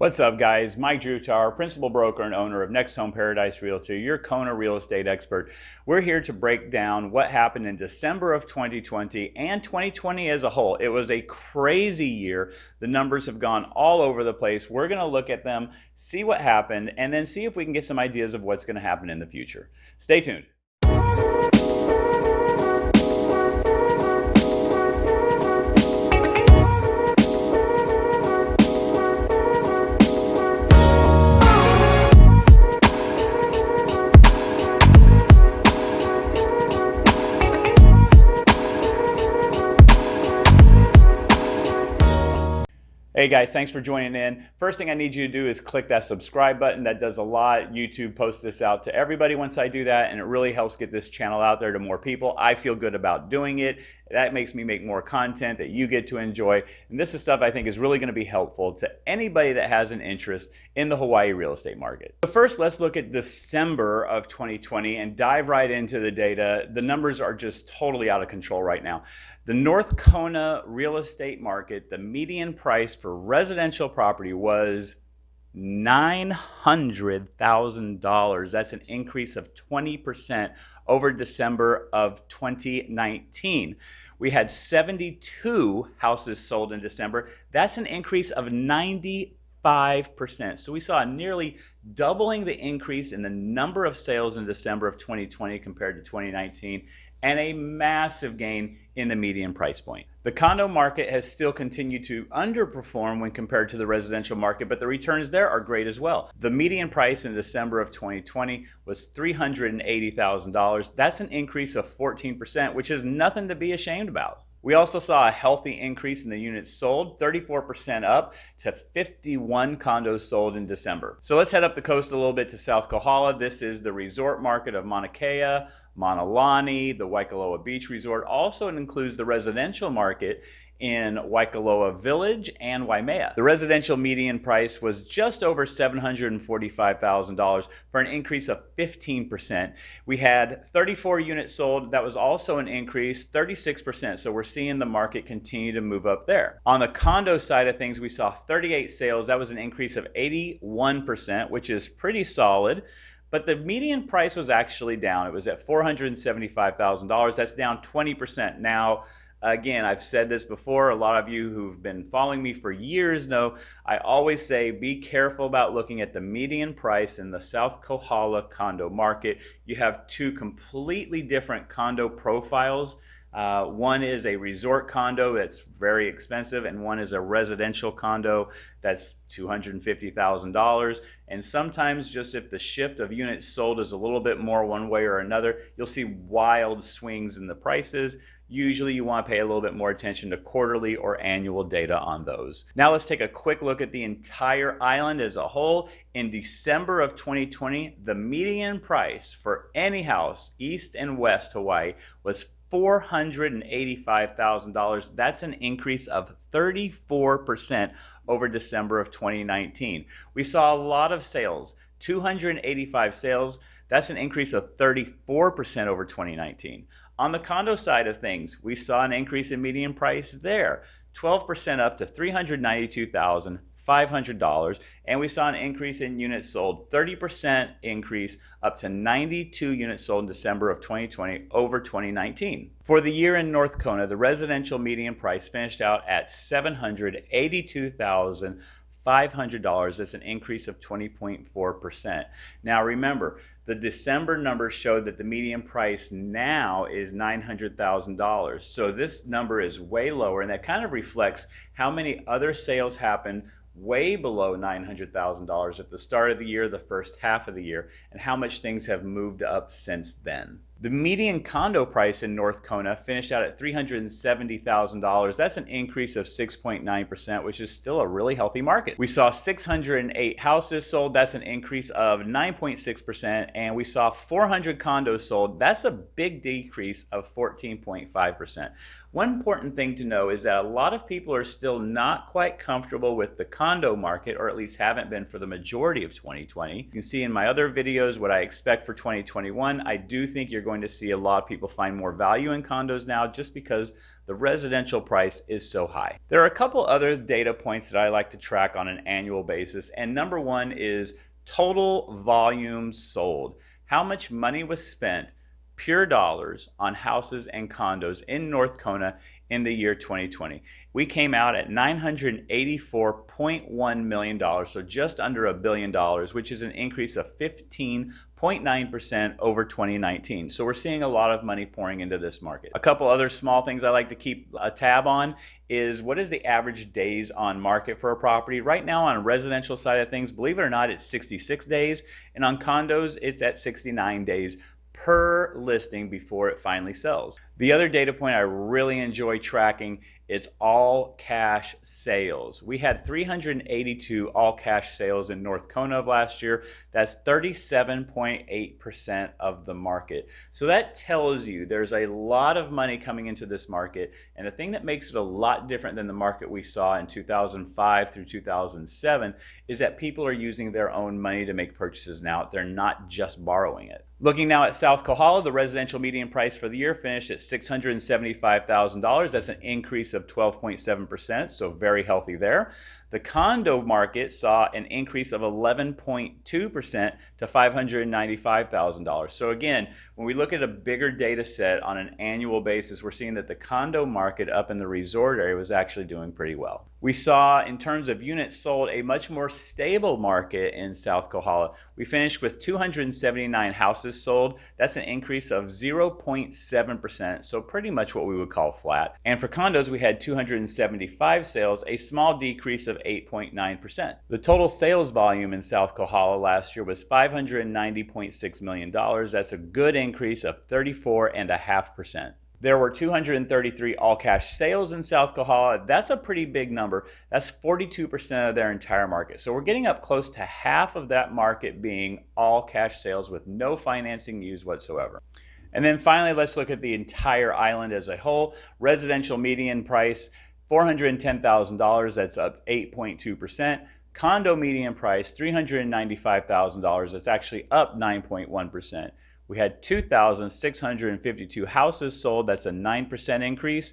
What's up, guys? Mike Drewtar, principal broker and owner of Next Home Paradise Realty, your Kona real estate expert. We're here to break down what happened in December of 2020 and 2020 as a whole. It was a crazy year. The numbers have gone all over the place. We're going to look at them, see what happened, and then see if we can get some ideas of what's going to happen in the future. Stay tuned. Hey guys, thanks for joining in. First thing I need you to do is click that subscribe button. That does a lot. YouTube posts this out to everybody once I do that, and it really helps get this channel out there to more people. I feel good about doing it. That makes me make more content that you get to enjoy. And this is stuff I think is really going to be helpful to anybody that has an interest in the Hawaii real estate market. So first, let's look at December of 2020 and dive right into the data. The numbers are just totally out of control right now. The North Kona real estate market, the median price for residential property was $900,000. That's an increase of 20% over December of 2019. We had 72 houses sold in December. That's an increase of 95%. So we saw a nearly doubling the increase in the number of sales in December of 2020 compared to 2019, and a massive gain in the median price point. The condo market has still continued to underperform when compared to the residential market, but the returns there are great as well. The median price in December of 2020 was $380,000. That's an increase of 14%, which is nothing to be ashamed about. We also saw a healthy increase in the units sold, 34% up to 51 condos sold in December. So let's head up the coast a little bit to South Kohala. This is the resort market of Mauna Kea, Mauna Lani, the Waikoloa Beach Resort. Also, it includes the residential market in Waikoloa Village and Waimea. The residential median price was just over $745,000 for an increase of 15%. We had 34 units sold. That was also an increase, 36%. So we're seeing the market continue to move up there. On the condo side of things, we saw 38 sales. That was an increase of 81%, which is pretty solid. But the median price was actually down. It was at $475,000. That's down 20%. Now, again, I've said this before. A lot of you who've been following me for years know I always say be careful about looking at the median price in the South Kohala condo market. You have two completely different condo profiles. One is a resort condo that's very expensive, and one is a residential condo that's $250,000. And sometimes, just if the shift of units sold is a little bit more one way or another, you'll see wild swings in the prices. Usually you want to pay a little bit more attention to quarterly or annual data on those. Now let's take a quick look at the entire island as a whole. In December of 2020, the median price for any house east and west Hawaii was $485,000. That's an increase of 34% over December of 2019. We saw a lot of sales, 285 sales. That's an increase of 34% over 2019. On the condo side of things, we saw an increase in median price there, 12% up to $392,500, and we saw an increase in units sold, 30% increase up to 92 units sold in December of 2020 over 2019. For the year in North Kona, the residential median price finished out at $782,500. That's an increase of 20.4%. Now remember, the December numbers showed that the median price now is $900,000. So this number is way lower, and that kind of reflects how many other sales happened way below $900,000 at the start of the year, the first half of the year, and how much things have moved up since then. The median condo price in North Kona finished out at $370,000. That's an increase of 6.9%, which is still a really healthy market. We saw 608 houses sold. That's an increase of 9.6%. And we saw 400 condos sold. That's a big decrease of 14.5%. One important thing to know is that a lot of people are still not quite comfortable with the condo market, or at least haven't been for the majority of 2020. You can see in my other videos what I expect for 2021. I do think you're going going to see a lot of people find more value in condos now just because the residential price is so high. There are a couple other data points that I like to track on an annual basis, and number one is total volume sold. How much money was spent, pure dollars, on houses and condos in North Kona in the year 2020. We came out at $984.1 million, so just under $1 billion, which is an increase of 15.9% over 2019. So we're seeing a lot of money pouring into this market. A couple other small things I like to keep a tab on is what is the average days on market for a property. Right now on a residential side of things, believe it or not, it's 66 days, and on condos, it's at 69 days per listing before it finally sells. The other data point I really enjoy tracking is all cash sales. We had 382 all cash sales in North Kona of last year. That's 37.8% of the market. So that tells you there's a lot of money coming into this market, and the thing that makes it a lot different than the market we saw in 2005 through 2007 is that people are using their own money to make purchases now. They're not just borrowing it. Looking now at South Kohala, the residential median price for the year finished at $675,000. That's an increase of 12.7%, so very healthy there. The condo market saw an increase of 11.2% to $595,000. So again, when we look at a bigger data set on an annual basis, we're seeing that the condo market up in the resort area was actually doing pretty well. We saw, in terms of units sold, a much more stable market in South Kohala. We finished with 279 houses sold. That's an increase of 0.7%, so pretty much what we would call flat. And for condos, we had 275 sales, a small decrease of 8.9%. The total sales volume in South Kohala last year was $590.6 million. That's a good increase of 34.5%. There were 233 all-cash sales in South Kohala. That's a pretty big number. That's 42% of their entire market. So we're getting up close to half of that market being all-cash sales with no financing used whatsoever. And then finally, let's look at the entire island as a whole. Residential median price, $410,000. That's up 8.2%. Condo median price, $395,000. That's actually up 9.1%. We had 2,652 houses sold. That's a 9% increase.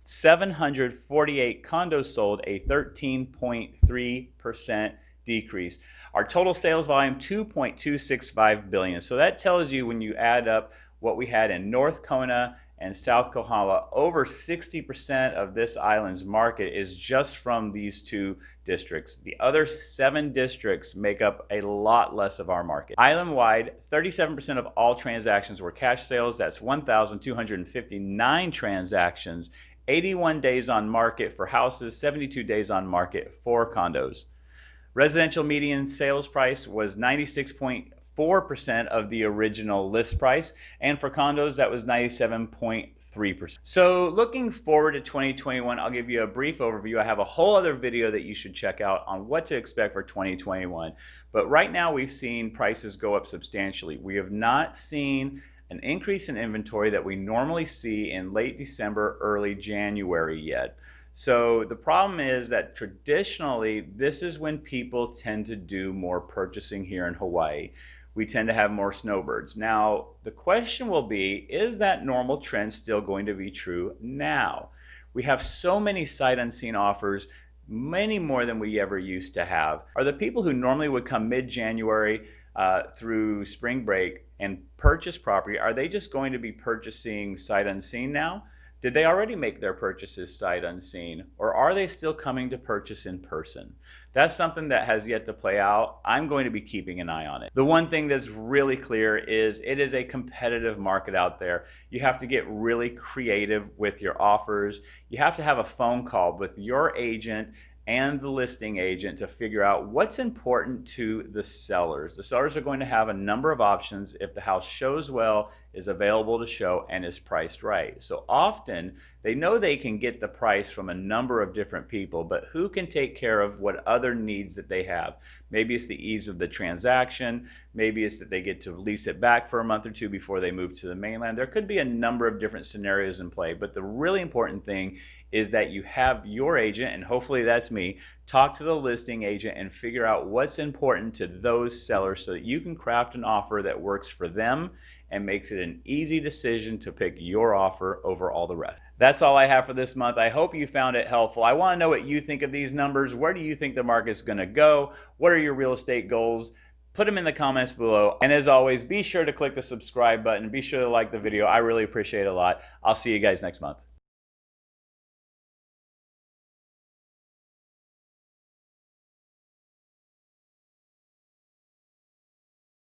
748 condos sold, a 13.3% decrease. Our total sales volume, $2.265 billion. So that tells you, when you add up what we had in North Kona and South Kohala, over 60% of this island's market is just from these two districts. The other 7 districts make up a lot less of our market. Island-wide, 37% of all transactions were cash sales. That's 1,259 transactions, 81 days on market for houses, 72 days on market for condos. Residential median sales price was 96.4% of the original list price, and for condos that was 97.3%. So looking forward to 2021, I'll give you a brief overview. I have a whole other video that you should check out on what to expect for 2021. But right now we've seen prices go up substantially. We have not seen an increase in inventory that we normally see in late December, early January yet. So the problem is that traditionally, this is when people tend to do more purchasing here in Hawaii. We tend to have more snowbirds. Now, the question will be, is that normal trend still going to be true now? We have so many sight unseen offers, many more than we ever used to have. Are the people who normally would come mid-January through spring break and purchase property, are they just going to be purchasing sight unseen now? Did they already make their purchases sight unseen, or are they still coming to purchase in person? That's something that has yet to play out. I'm going to be keeping an eye on it. The one thing that's really clear is it is a competitive market out there. You have to get really creative with your offers. You have to have a phone call with your agent and the listing agent to figure out what's important to the sellers. The sellers are going to have a number of options if the house shows well, is available to show, and is priced right. So often they know they can get the price from a number of different people, but who can take care of what other needs that they have? Maybe it's the ease of the transaction. Maybe it's that they get to lease it back for a month or two before they move to the mainland. There could be a number of different scenarios in play, but the really important thing is that you have your agent, and hopefully that's me, talk to the listing agent and figure out what's important to those sellers so that you can craft an offer that works for them and makes it an easy decision to pick your offer over all the rest. That's all I have for this month. I hope you found it helpful. I want to know what you think of these numbers. Where do you think the market's going to go? What are your real estate goals? Put them in the comments below. And as always, be sure to click the subscribe button. Be sure to like the video. I really appreciate it a lot. I'll see you guys next month.